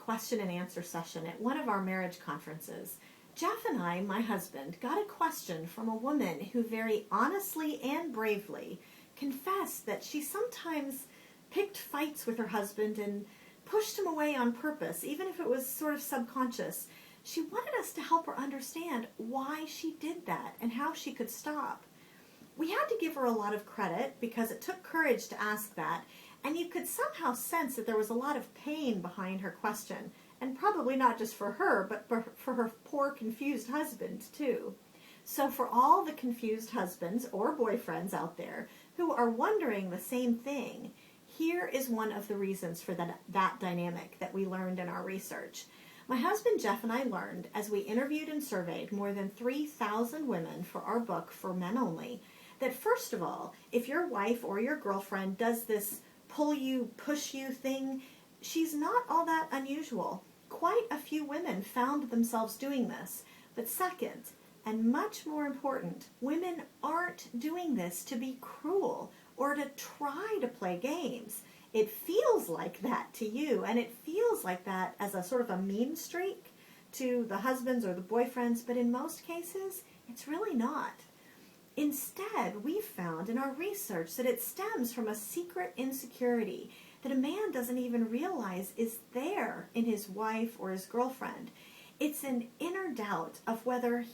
question and answer session at one of our marriage conferences. Jeff and I, my husband, got a question from a woman who very honestly and bravely confessed that she sometimes picked fights with her husband and pushed him away on purpose, even if it was sort of subconscious. She wanted us to help her understand why she did that and how she could stop. We had to give her a lot of credit because it took courage to ask that, and you could somehow sense that there was a lot of pain behind her question, and probably not just for her, but for her poor, confused husband, too. So for all the confused husbands or boyfriends out there who are wondering the same thing, here is one of the reasons for that dynamic that we learned in our research. My husband Jeff and I learned, as we interviewed and surveyed more than 3,000 women for our book For Men Only, that first of all, if your wife or your girlfriend does this pull you, push you thing, she's not all that unusual. Quite a few women found themselves doing this. But second, and much more important, women aren't doing this to be cruel or to try to play games. It feels like that to you, and it feels like that as a sort of a mean streak to the husbands or the boyfriends, but in most cases, it's really not. Instead, we've found in our research that it stems from a secret insecurity that a man doesn't even realize is there in his wife or his girlfriend. It's an inner doubt of whether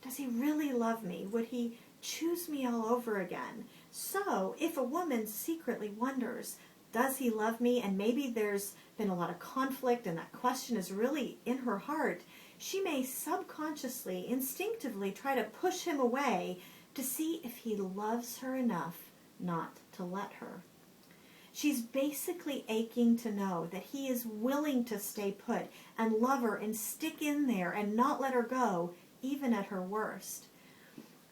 does he really love me? Would he choose me all over again? So, if a woman secretly wonders, does he love me? And maybe there's been a lot of conflict and that question is really in her heart, she may subconsciously, instinctively try to push him away to see if he loves her enough not to let her. She's basically aching to know that he is willing to stay put and love her and stick in there and not let her go, even at her worst.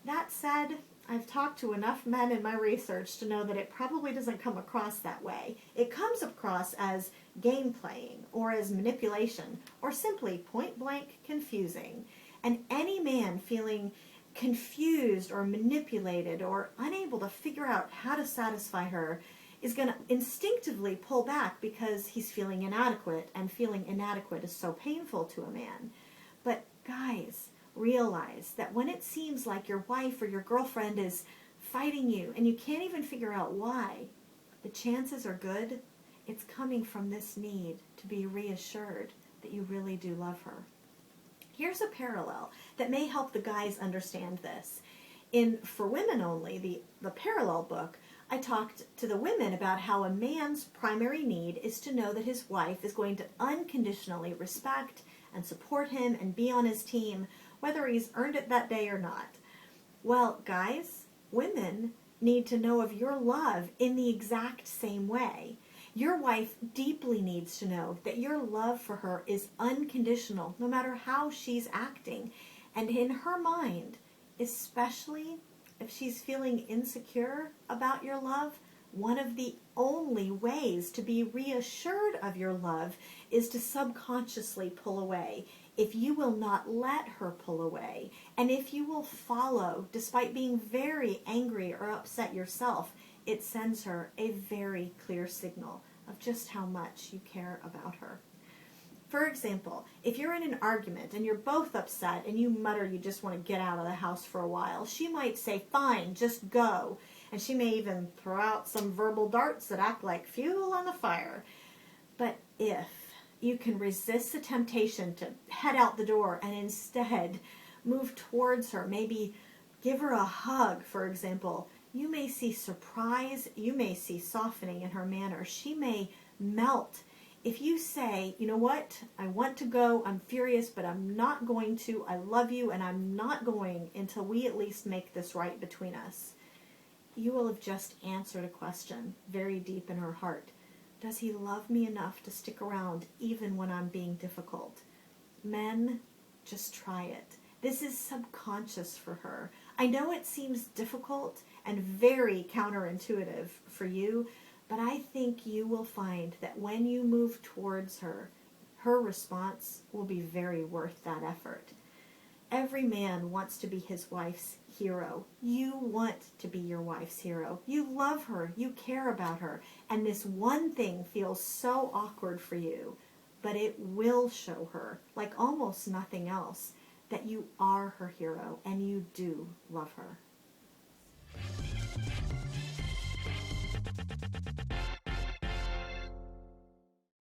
That said, I've talked to enough men in my research to know that it probably doesn't come across that way. It comes across as game playing or as manipulation or simply point blank confusing. And any man feeling confused or manipulated or unable to figure out how to satisfy her is going to instinctively pull back because he's feeling inadequate, and feeling inadequate is so painful to a man. But guys, realize that when it seems like your wife or your girlfriend is fighting you and you can't even figure out why, the chances are good it's coming from this need to be reassured that you really do love her. Here's a parallel that may help the guys understand this. In For Women Only, the parallel book, I talked to the women about how a man's primary need is to know that his wife is going to unconditionally respect and support him and be on his team, whether he's earned it that day or not. Well, guys, women need to know of your love in the exact same way. Your wife deeply needs to know that your love for her is unconditional, no matter how she's acting. And in her mind, especially if she's feeling insecure about your love, one of the only ways to be reassured of your love is to subconsciously pull away. If you will not let her pull away, and if you will follow, despite being very angry or upset yourself, it sends her a very clear signal of just how much you care about her. For example, if you're in an argument and you're both upset and you mutter you just want to get out of the house for a while, she might say, fine, just go. And she may even throw out some verbal darts that act like fuel on the fire. But if you can resist the temptation to head out the door and instead move towards her, maybe give her a hug, for example, you may see surprise, you may see softening in her manner. She may melt. If you say, you know what, I want to go, I'm furious, but I'm not going to, I love you, and I'm not going until we at least make this right between us, you will have just answered a question very deep in her heart. Does he love me enough to stick around even when I'm being difficult? Men, just try it. This is subconscious for her. I know it seems difficult and very counterintuitive for you, but I think you will find that when you move towards her, her response will be very worth that effort. Every man wants to be his wife's hero. You want to be your wife's hero. You love her. You care about her. And this one thing feels so awkward for you. but it will show her, like almost nothing else, that you are her hero and you do love her.